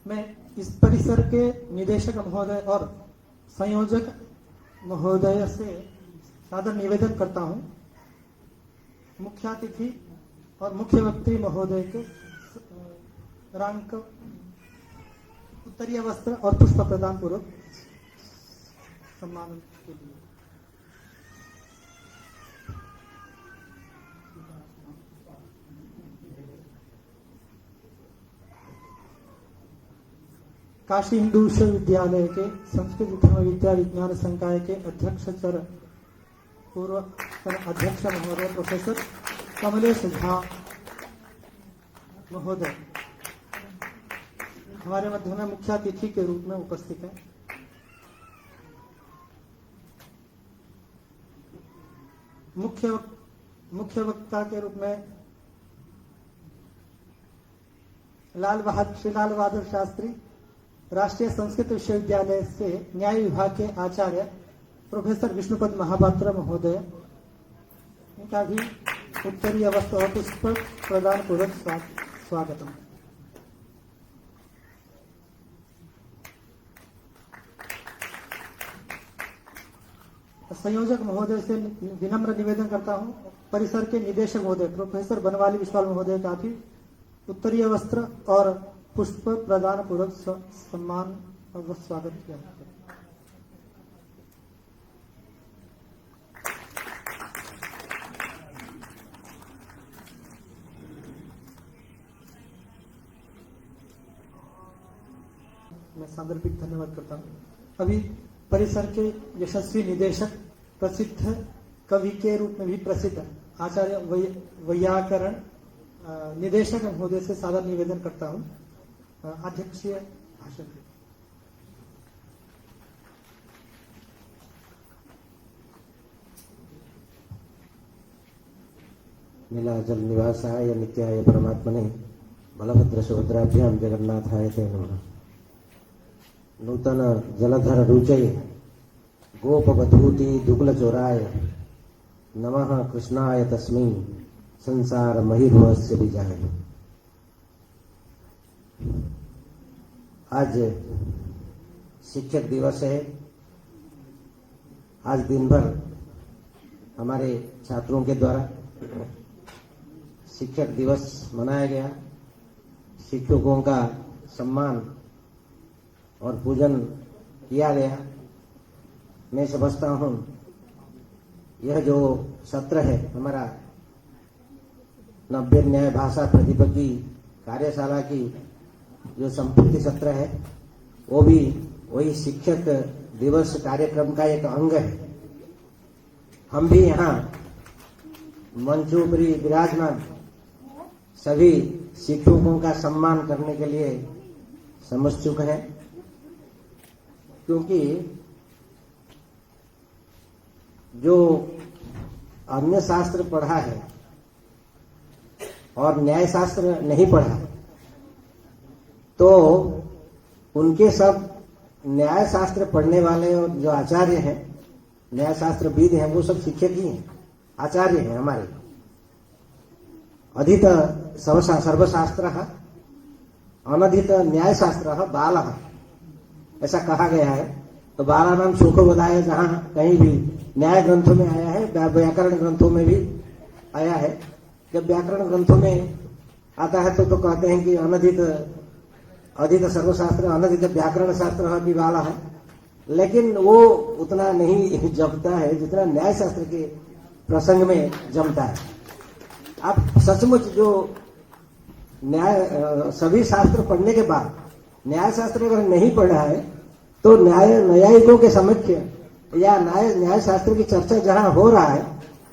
मैं इस परिसर के निदेशक महोदय और संयोजक महोदय से सादर निवेदन करता हूं, मुख्यातिथि और मुख्य वक्ता महोदय के रंग उत्तरीय वस्त्र और पुष्प प्रदान पूर्वक सम्मान के लिए। काशी हिंदू विश्वविद्यालय के संस्कृत धर्म विद्या विज्ञान संकाय के अध्यक्ष पूर्व अध्यक्ष महोदय प्रोफेसर कमलेश झा महोदय हमारे मध्य में मुख्य अतिथि के रूप में उपस्थित हैं। मुख्य वक्ता के रूप में श्री लाल बहादुर शास्त्री राष्ट्रीय संस्कृत विश्वविद्यालय से न्याय विभाग के आचार्य प्रोफेसर विष्णुपद महापात्र महोदय, इनका भी उत्तरीय वस्त्र और पुष्प प्रदान पूर्वक स्वागतम। संयोजक महोदय से विनम्र निवेदन करता हूं, परिसर के निदेशक महोदय प्रोफेसर बनवाली विश्वाल महोदय का भी उत्तरीय वस्त्र और पुष्प प्रदान पूर्वक सम्मान और स्वागत किया। मैं सांदर्भिक धन्यवाद करता हूं। अभी परिसर के यशस्वी निदेशक, प्रसिद्ध कवि के रूप में भी प्रसिद्ध आचार्य वैयाकरण निदेशक महोदय से सादर निवेदन करता हूं अध्यक्षीय भाषण। नीलाचल निवासाय नित्याय परमात्मने बलभद्र सुभद्राभ्याम जगन्नाथाय ते नमः। नूतन जलधर रुचये गोपवधूति दुग्ल चोराय नमः कृष्णाय तस्मै संसार महिर्भवस्य बीजाय। आज शिक्षक दिवस है। आज दिन भर हमारे छात्रों के द्वारा शिक्षक दिवस मनाया गया। शिक्षकों का सम्मान और पूजन किया गया। मैं समझता हूं यह जो सत्र है हमारा नव्य न्याय भाषा प्रतिपत्ति कार्यशाला की जो संपूर्ण सत्र है वो भी वही शिक्षक दिवस कार्यक्रम का एक अंग है। हम भी यहाँ मंचोपरी विराजमान सभी शिक्षकों का सम्मान करने के लिए समुत्सुक हैं, क्योंकि जो अन्य शास्त्र पढ़ा है और न्याय शास्त्र नहीं पढ़ा तो उनके सब न्याय शास्त्र पढ़ने वाले और जो आचार्य हैं, न्याय शास्त्र विद हैं, वो सब शिक्षक ही हैं, आचार्य हैं हमारे। अधित सर्वशास्त्र अनधित न्याय शास्त्र बालः, ऐसा कहा गया है। तो बाला नाम सुखोबोधाय जहां कहीं भी न्याय ग्रंथों में आया है, व्याकरण ग्रंथों में भी आया है। जब व्याकरण ग्रंथों में आता है तो कहते हैं कि अनधित अधित सर्वशास्त्र अनधित व्याकरण शास्त्र भी बाला है, लेकिन वो उतना नहीं जमता है जितना न्याय शास्त्र के प्रसंग में जमता है। आप सचमुच जो न्याय सभी शास्त्र पढ़ने के बाद न्याय शास्त्र अगर नहीं पढ़ा है तो न्यायिकों के समक्ष या न्याय शास्त्र की चर्चा जहां हो रहा है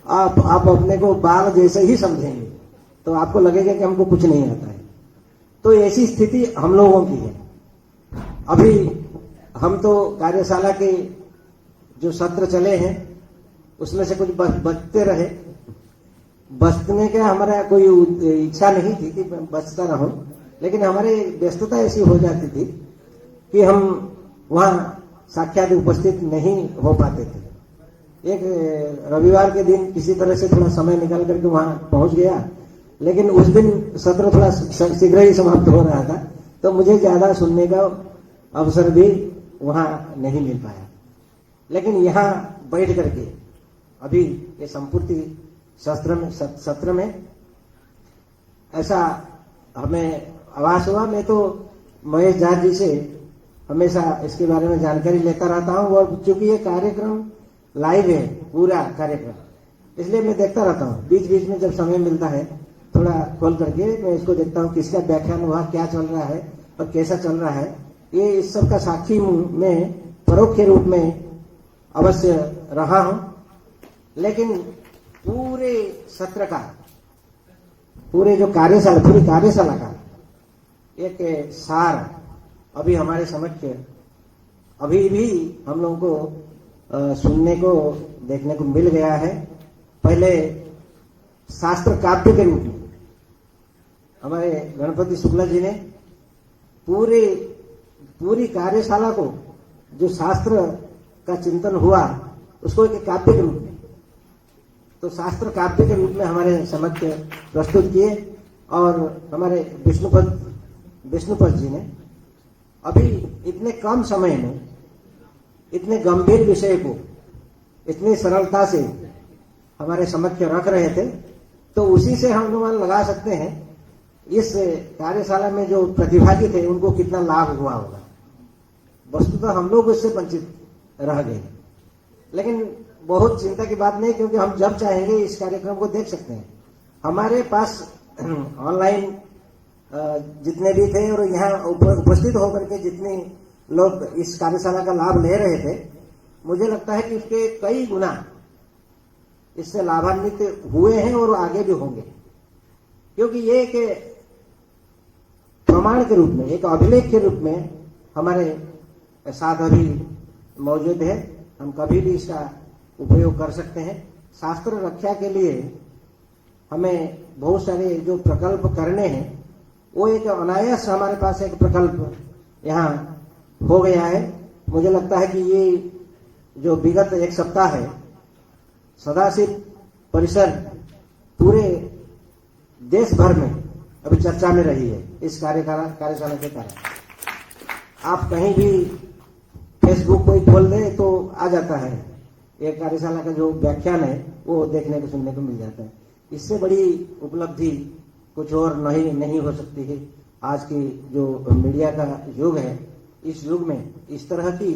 आप अपने को बाल जैसे ही समझेंगे, तो आपको लगेगा कि हमको कुछ नहीं आता है। तो ऐसी स्थिति हम लोगों की है। अभी हम तो कार्यशाला के जो सत्र चले हैं उसमें से कुछ बचते रहे। बचने का हमारा कोई इच्छा नहीं थी कि बचता रहूं, लेकिन हमारे व्यस्तता ऐसी हो जाती थी कि हम वहां साक्षात उपस्थित नहीं हो पाते थे। एक रविवार के दिन किसी तरह से थोड़ा समय निकाल करके वहां पहुंच गया, लेकिन उस दिन सत्र थोड़ा शीघ्र ही समाप्त हो रहा था, तो मुझे ज्यादा सुनने का अवसर भी वहां नहीं मिल पाया। लेकिन यहाँ बैठ करके अभी ये संपूर्ति सत्र में ऐसा हमें आभास हुआ। मैं तो महेश झा जी से हमेशा इसके बारे में जानकारी लेता रहता हूँ, और चूंकि ये कार्यक्रम लाइव है पूरा कार्यक्रम, इसलिए मैं देखता रहता हूँ। बीच बीच में जब समय मिलता है थोड़ा खोल करके मैं इसको देखता हूँ, किसका व्याख्यान हुआ, क्या चल रहा है और कैसा चल रहा है। ये इस सब का साक्षी मैं परोक्ष रूप में अवश्य रहा हूं। लेकिन पूरे सत्र का, पूरे जो कार्यशाला, पूरी कार्यशाला का एक सार अभी हमारे समक्ष अभी भी हम लोगों को सुनने को देखने को मिल गया है। पहले शास्त्र काव्य के रूप में हमारे गणपति शुक्ला जी ने पूरी कार्यशाला को, जो शास्त्र का चिंतन हुआ उसको एक काव्य के रूप में, तो शास्त्र काव्य के रूप में हमारे समक्ष प्रस्तुत किए। और हमारे विष्णुपद जी ने अभी इतने कम समय में इतने गंभीर विषय को इतनी सरलता से हमारे समक्ष रख रहे थे, तो उसी से हम अनुमान लगा सकते हैं इस कार्यशाला में जो प्रतिभागी थे उनको कितना लाभ हुआ होगा। वस्तुतः हम लोग इससे वंचित रह गए, लेकिन बहुत चिंता की बात नहीं, क्योंकि हम जब चाहेंगे इस कार्यक्रम को देख सकते हैं। हमारे पास ऑनलाइन जितने भी थे और यहाँ उपस्थित होकर के जितने लोग इस कार्यशाला का लाभ ले रहे थे, मुझे लगता है कि उसके कई गुना इससे लाभान्वित हुए हैं और आगे भी होंगे, क्योंकि ये एक प्रमाण के रूप में, एक अभिलेख के रूप में हमारे साथ अभी मौजूद है। हम कभी भी इसका उपयोग कर सकते हैं। शास्त्र रक्षा के लिए हमें बहुत सारे जो प्रकल्प करने हैं, वो एक अनायास हमारे पास एक प्रकल्प यहाँ हो गया है। मुझे लगता है कि ये जो विगत एक सप्ताह है, सदाशिव परिसर पूरे देश भर में अभी चर्चा में रही है इस कार्यशाला के कारण। आप कहीं भी फेसबुक को ही खोल दे तो आ जाता है, ये कार्यशाला का जो व्याख्यान है वो देखने को सुनने को मिल जाता है। इससे बड़ी उपलब्धि कुछ और नहीं हो सकती है। आज की जो मीडिया का युग है, इस युग में इस तरह की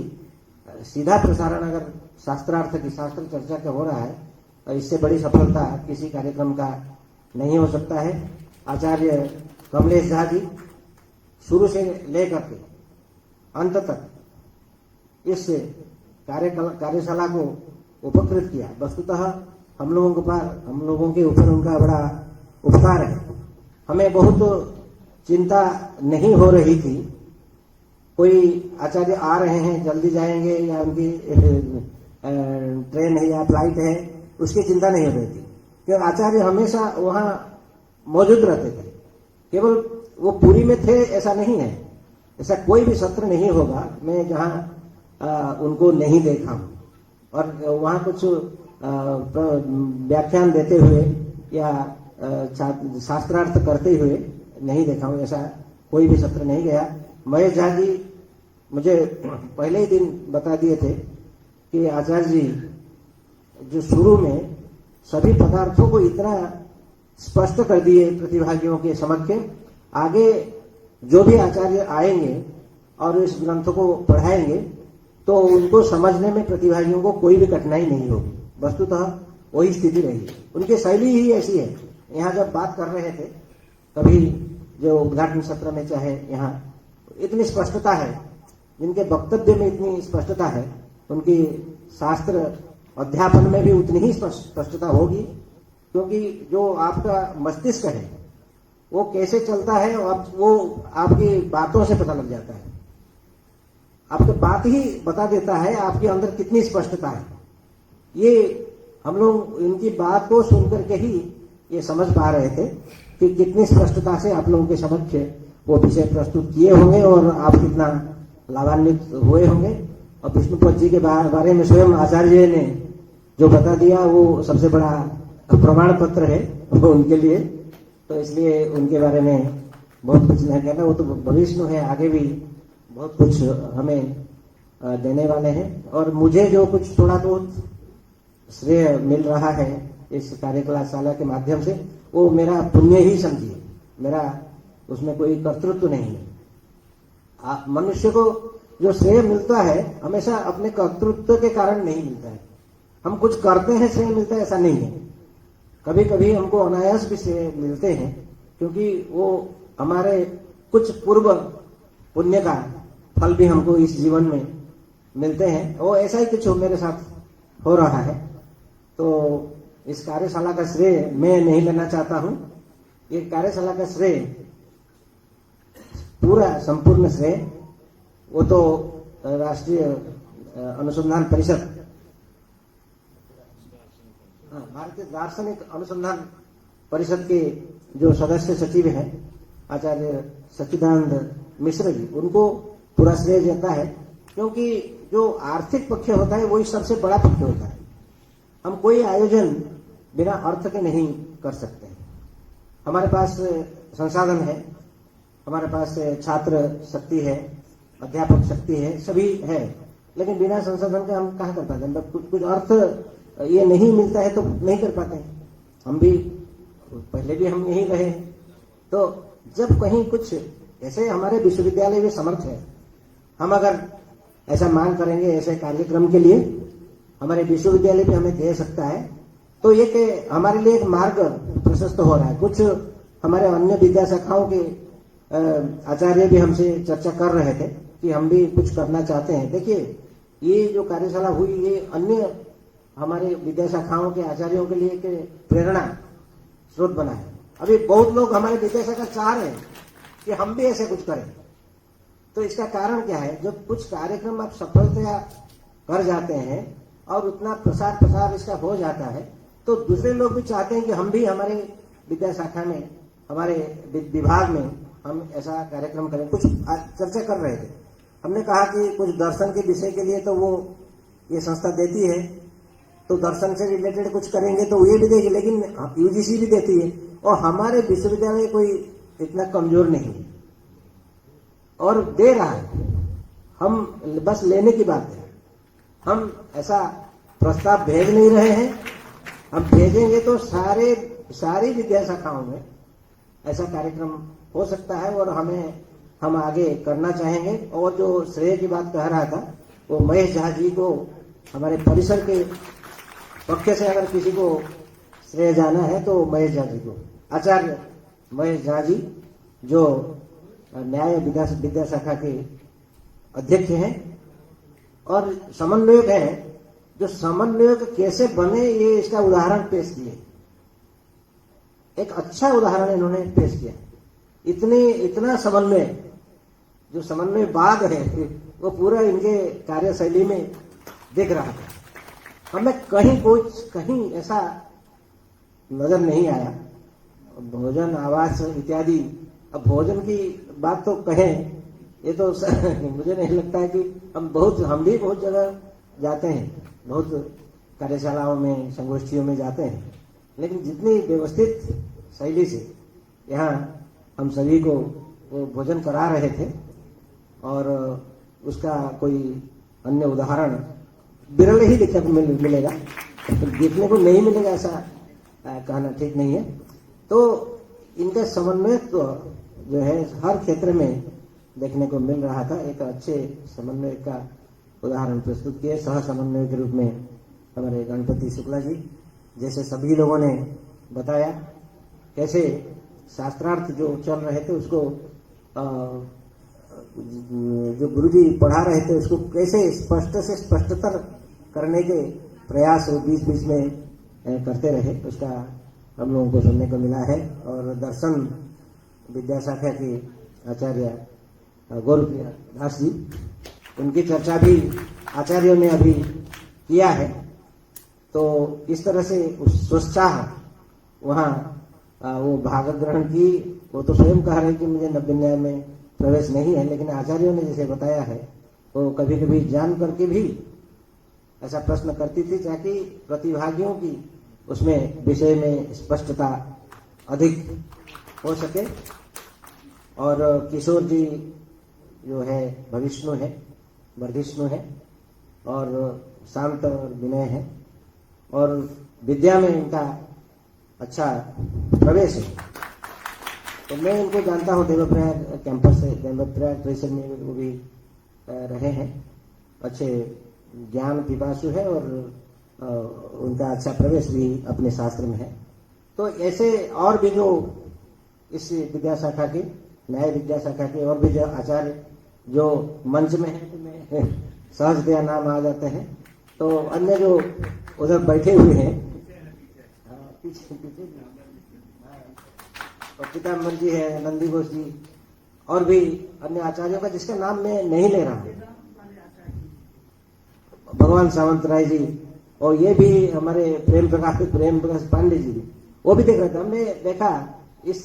सीधा प्रसारण अगर शास्त्रार्थ की, शास्त्र चर्चा का हो रहा है, और इससे बड़ी सफलता किसी कार्यक्रम का नहीं हो सकता है। आचार्य कमलेश झा जी शुरू से लेकर के अंत तक इस कार्यशाला को उपकृत किया। वस्तुतः हम लोगों के ऊपर उनका बड़ा उपकार है। हमें बहुत चिंता नहीं हो रही थी, कोई आचार्य आ रहे हैं जल्दी जाएंगे या उनकी ट्रेन है या फ्लाइट है, उसकी चिंता नहीं हो रही थी, क्योंकि आचार्य हमेशा वहां मौजूद रहते थे। केवल वो पुरी में थे ऐसा नहीं है, ऐसा कोई भी सत्र नहीं होगा मैं जहां उनको नहीं देखा हूं, और वहां कुछ व्याख्यान देते हुए या शास्त्रार्थ करते हुए नहीं देखा हूं, ऐसा कोई भी सत्र नहीं गया। महेश झा जी मुझे पहले ही दिन बता दिए थे कि आचार्य जी जो शुरू में सभी पदार्थों को इतना स्पष्ट कर दिए प्रतिभागियों के समक्ष, आगे जो भी आचार्य आएंगे और इस ग्रंथ को पढ़ाएंगे तो उनको समझने में प्रतिभागियों को कोई भी कठिनाई नहीं होगी। वस्तुतः वही स्थिति रही, उनकी शैली ही ऐसी है। यहाँ जब बात कर रहे थे तभी जो उद्घाटन सत्र में, चाहे यहाँ इतनी स्पष्टता है, जिनके वक्तव्य में इतनी स्पष्टता है, उनकी शास्त्र अध्यापन में भी उतनी ही स्पष्टता होगी, क्योंकि जो आपका मस्तिष्क है वो कैसे चलता है वो आपकी बातों से पता लग जाता है। आपकी बात ही बता देता है आपके अंदर कितनी स्पष्टता है। ये हम लोग इनकी बात को सुनकर के ही ये समझ पा रहे थे कि कितनी स्पष्टता से आप लोगों के समक्ष वो विषय प्रस्तुत किए होंगे और आप कितना लाभान्वित हुए होंगे। और विष्णुपद जी के बारे में स्वयं आचार्य ने जो बता दिया वो सबसे बड़ा प्रमाण पत्र है वो उनके लिए, तो इसलिए उनके बारे में बहुत कुछ नहीं कहना, वो तो भविष्य में है, आगे भी बहुत कुछ हमें देने वाले हैं। और मुझे जो कुछ थोड़ा बहुत श्रेय मिल रहा है इस कार्यशाला के माध्यम से, वो मेरा पुण्य ही समझिए, मेरा उसमें कोई कर्तृत्व नहीं है। मनुष्य को जो श्रेय मिलता है हमेशा अपने कर्तृत्व के कारण नहीं मिलता है। हम कुछ करते हैं श्रेय मिलता है, ऐसा नहीं है। कभी कभी हमको अनायास भी श्रेय मिलते हैं, क्योंकि वो हमारे कुछ पूर्व पुण्य का फल भी हमको इस जीवन में मिलते हैं। वो ऐसा ही कुछ मेरे साथ हो रहा है। तो इस कार्यशाला का श्रेय मैं नहीं लेना चाहता हूं। ये कार्यशाला का श्रेय, पूरा संपूर्ण श्रेय, वो तो राष्ट्रीय अनुसंधान परिषद, भारतीय दार्शनिक अनुसंधान परिषद के जो सदस्य सचिव हैं आचार्य सच्चिदानंद मिश्र जी, उनको पूरा श्रेय जाता है। क्योंकि जो आर्थिक पक्ष होता है वही सबसे बड़ा पक्ष होता है। हम कोई आयोजन बिना अर्थ के नहीं कर सकते। हमारे पास संसाधन है, हमारे पास छात्र शक्ति है, अध्यापक शक्ति है, सभी है, लेकिन बिना संसाधन के हम कहाँ कर पाते हैं। कुछ अर्थ ये नहीं मिलता है तो नहीं कर पाते हैं। हम भी पहले भी हम यही रहे। तो जब कहीं कुछ ऐसे, हमारे विश्वविद्यालय भी समर्थ है, हम अगर ऐसा मांग करेंगे ऐसे कार्यक्रम के लिए, हमारे विश्वविद्यालय भी हमें दे सकता है, तो ये हमारे लिए एक मार्ग प्रशस्त हो रहा है। कुछ हमारे अन्य विद्या शाखाओं के आचार्य भी हमसे चर्चा कर रहे थे कि हम भी कुछ करना चाहते हैं। देखिए, ये जो कार्यशाला हुई, ये अन्य हमारे विद्या शाखाओं के आचार्यों के लिए एक प्रेरणा स्रोत बना है। अभी बहुत लोग हमारे विद्या शाखा चाह रहे हैं कि हम भी ऐसे कुछ करें। तो इसका कारण क्या है? जब कुछ कार्यक्रम आप सफलता कर जाते हैं और उतना प्रसार इसका हो जाता है, तो दूसरे लोग भी चाहते हैं कि हम भी हमारे विद्या शाखा में, हमारे विभाग में हम ऐसा कार्यक्रम करें। कुछ चर्चा कर रहे थे, हमने कहा कि कुछ दर्शन के विषय के लिए तो वो ये संस्था देती है, तो दर्शन से रिलेटेड कुछ करेंगे तो ये भी देगी, लेकिन यूजीसी भी देती है और हमारे विश्वविद्यालय कोई इतना कमजोर नहीं है और दे रहा है। हम बस लेने की बात है। हम ऐसा प्रस्ताव भेज नहीं रहे हैं। हम भेजेंगे तो सारी विद्या शाखाओं में ऐसा कार्यक्रम हो सकता है और हम आगे करना चाहेंगे। और जो श्रेय की बात कह रहा था, वो महेश झा जी को, हमारे परिसर के पक्ष से अगर किसी को श्रेय जाना है तो महेश झा जी को, आचार्य महेश झा जी, जो न्याय विद्या शाखा के अध्यक्ष हैं और समन्वयक हैं। जो समन्वयक कैसे बने, ये इसका उदाहरण पेश किए। एक अच्छा उदाहरण इन्होंने पेश किया। इतना समन्वय, जो समन्वयवाद है, वो पूरा इनके कार्यशैली में दिख रहा था। हमें कहीं ऐसा नजर नहीं आया। भोजन, आवास इत्यादि, अब भोजन की बात तो कहें, ये तो मुझे नहीं लगता है कि हम भी बहुत जगह जाते हैं, बहुत कार्यशालाओं में, संगोष्ठियों में जाते हैं, लेकिन जितनी व्यवस्थित शैली से यहाँ हम सभी को वो भोजन करा रहे थे, और उसका कोई अन्य उदाहरण विरल ही देखने को मिलेगा, देखने को नहीं मिलेगा ऐसा कहना ठीक नहीं है। तो इनका समन्वय तो जो है हर क्षेत्र में देखने को मिल रहा था। एक अच्छे समन्वय का उदाहरण प्रस्तुत किए सह समन्वय के रूप में हमारे गणपति शुक्ला जी, जैसे सभी लोगों ने बताया कैसे शास्त्रार्थ जो चल रहे थे उसको जो गुरुजी पढ़ा रहे थे उसको कैसे स्पष्ट से स्पष्टतर करने के प्रयास बीच बीच में करते रहे, उसका हम लोगों को सुनने को मिला है। और दर्शन विद्या शाखा के आचार्य गौरप्रिया दास जी, उनकी चर्चा भी आचार्यों ने अभी किया है। तो इस तरह से उस स्वोत्साह वहाँ वो भाग ग्रहण की। वो तो स्वयं कह रहे कि मुझे नव्य न्याय में प्रवेश नहीं है, लेकिन आचार्यों ने जैसे बताया है वो कभी कभी जान करके भी ऐसा प्रश्न करती थी ताकि प्रतिभागियों की उसमें विषय में स्पष्टता अधिक हो सके। और किशोर जी जो है भविष्णु है, वर्धिष्णु है, और शांत और विनय है, और विद्या में इनका अच्छा प्रवेश है। तो मैं इनको जानता हूँ, देवप्रयाग कैंपस से, देवप्रयाग परिसर में वो भी रहे हैं, अच्छे ज्ञान पिपासु है, और उनका अच्छा प्रवेश भी अपने शास्त्र में है। तो ऐसे और भी जो इस विद्या शाखा के, न्याय विद्या शाखा के और भी जो आचार्य जो मंच में है, मैं सहजतया नाम आ जाते हैं। तो अन्य जो उधर बैठे हुए हैं, पीछे और पीताम्बर जी है, नंदी घोष जी, और भी अन्य आचार्यों का जिसका नाम मैं नहीं ले रहा हूँ, भगवान सावंत राय जी, और ये भी हमारे प्रेम प्रकाश पांडे जी भी, वो भी देख रहे थे। हमने देखा इस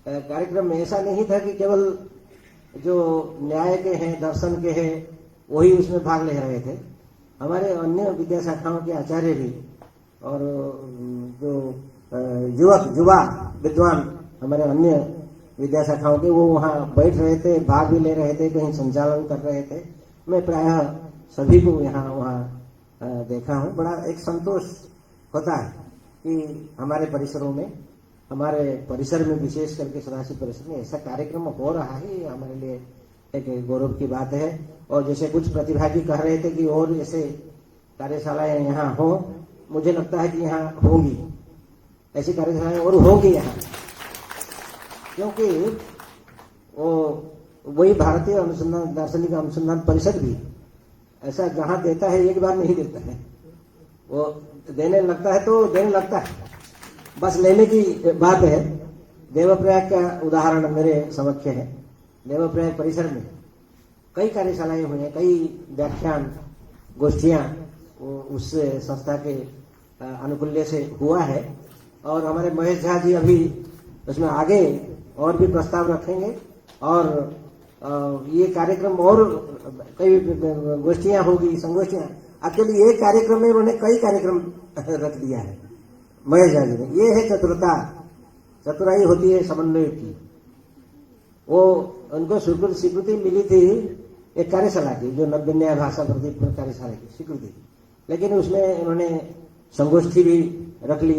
कार्यक्रम में ऐसा नहीं था कि केवल जो न्याय के हैं, दर्शन के हैं, वही उसमें भाग ले रहे थे। हमारे अन्य विद्या शाखाओं के आचार्य भी, और जो युवा विद्वान हमारे अन्य विद्या शाखाओं के, वो वहाँ बैठ रहे थे, भाग भी ले रहे थे, कहीं संचालन कर रहे थे। मैं प्रायः सभी को यहाँ वहाँ देखा हूँ। बड़ा एक संतोष होता है कि हमारे परिसरों में, हमारे परिसर में, विशेष करके सदाशिव परिसर में ऐसा कार्यक्रम हो रहा है, ये हमारे लिए एक गौरव की बात है। और जैसे कुछ प्रतिभागी कह रहे थे कि और ऐसे कार्यशालाएं यहाँ हो, मुझे लगता है कि यहाँ होंगी, ऐसी कार्यशालाएं और होंगी यहाँ, क्योंकि वो वही भारतीय अनुसंधान, दार्शनिक अनुसंधान परिषद भी ऐसा जहाँ देता है, एक बार नहीं देता है, वो देने लगता है तो देने लगता है, बस लेने की बात है। देवप्रयाग का उदाहरण मेरे समक्ष है। देवप्रयाग परिसर में कई कार्यशालाएं हुई हैं, कई व्याख्यान गोष्ठियां उस संस्था के अनुकूल्य से हुआ है। और हमारे महेश झा जी अभी उसमें आगे और भी प्रस्ताव रखेंगे, और ये कार्यक्रम और कई गोष्ठियां होगी, संगोष्ठियां। एक्चुअली ये कार्यक्रम में उन्होंने कई कार्यक्रम रख दिया है महेश झा जी ने। ये है चतुराई होती है समन्वय की। वो उनको स्वीकृति मिली थी एक कार्यशाला की, जो नव्य न्याय भाषा प्रदीप कार्यशाला की स्वीकृति, लेकिन उसमें उन्होंने संगोष्ठी भी रख ली।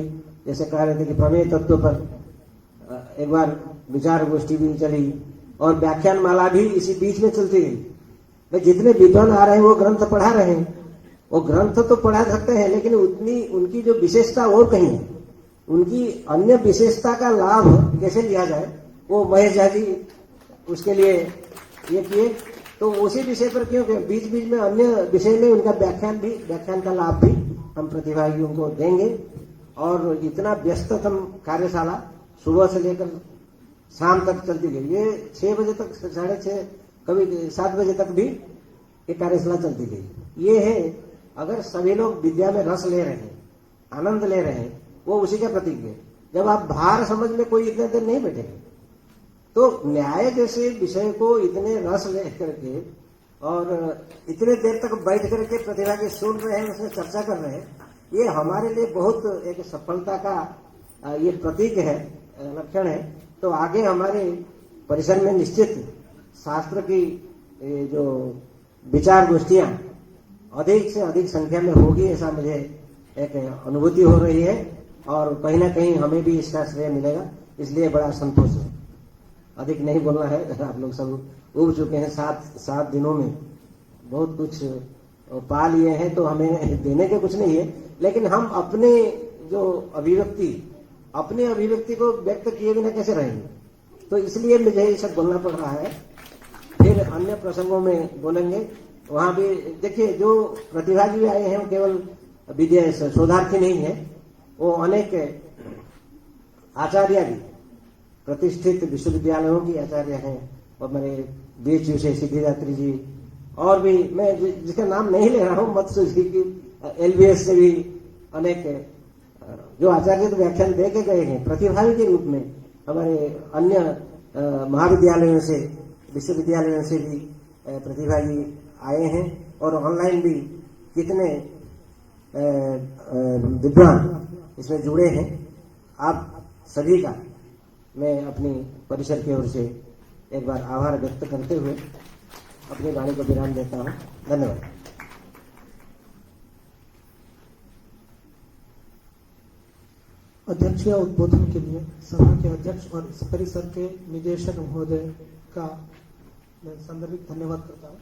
जैसे कह रहे थे कि प्रमेय तत्व पर एक बार विचार गोष्ठी भी चली, और व्याख्यान माला भी इसी बीच में चलती गई। भाई जितने विद्वान आ रहे हैं वो ग्रंथ पढ़ा रहे हैं, वो ग्रंथ तो पढ़ा सकते हैं, लेकिन उतनी उनकी जो विशेषता और कहीं है, उनकी अन्य विशेषता का लाभ कैसे लिया जाए, वो महेश झा जी उसके लिए ये किए। तो उसी विषय पर क्योंकि बीच बीच में अन्य विषय में उनका व्याख्यान का लाभ भी हम प्रतिभागियों को देंगे। और इतना व्यस्ततम कार्यशाला सुबह से लेकर शाम तक चलती गई। ये 6 बजे तक, 6:30, कभी 7 बजे तक भी ये कार्यशाला चलती गई। ये है, अगर सभी लोग विद्या में रस ले रहे हैं, आनंद ले रहे हैं, वो उसी का प्रतीक है। जब आप भार समझ में कोई इतने देर नहीं बैठेंगे, तो न्याय जैसे विषय को इतने रस ले करके और इतने देर तक बैठ करके प्रतिभागी सुन रहे हैं, उसमें चर्चा कर रहे हैं, ये हमारे लिए बहुत एक सफलता का ये प्रतीक है, लक्षण है। तो आगे हमारे परिसर में निश्चित शास्त्र की जो विचार गोष्ठियां अधिक से अधिक संख्या में होगी, ऐसा मुझे एक अनुभूति हो रही है। और कहीं ना कहीं हमें भी इसका श्रेय मिलेगा, इसलिए बड़ा संतोष है। अधिक नहीं बोलना है, आप लोग सब उब चुके हैं। 7 दिनों में बहुत कुछ पा लिए हैं, तो हमें देने के कुछ नहीं है, लेकिन हम अपने जो अपनी अभिव्यक्ति को व्यक्त किए बिना कैसे रहेंगे, तो इसलिए मुझे ये सब बोलना पड़ रहा है। फिर अन्य प्रसंगों में बोलेंगे, वहां भी देखिए जो प्रतिभागी आए हैं वो केवल विद्या शोधार्थी नहीं है, वो अनेक आचार्य भी, प्रतिष्ठित विश्वविद्यालयों की आचार्य हैं। और मेरे BHU से सिद्धिदात्री जी, और भी मैं जिसका नाम नहीं ले रहा हूँ, मत्स्य जी की, LBS से भी अनेक जो आचार्य तो व्याख्यान दे के गए हैं प्रतिभागी के रूप में। हमारे अन्य महाविद्यालयों से, विश्वविद्यालयों से भी प्रतिभागी आए हैं, और ऑनलाइन भी कितने विद्वान इसमें जुड़े हैं। आप सभी का मैं अपनी परिसर की ओर से एक बार आभार व्यक्त करते हुए अपनी वाणी को विराम देता हूँ। धन्यवाद। अध्यक्षीय उद्बोधन के लिए सभा के अध्यक्ष और इस परिसर के निदेशक महोदय का मैं सांदर्भिक धन्यवाद करता हूँ।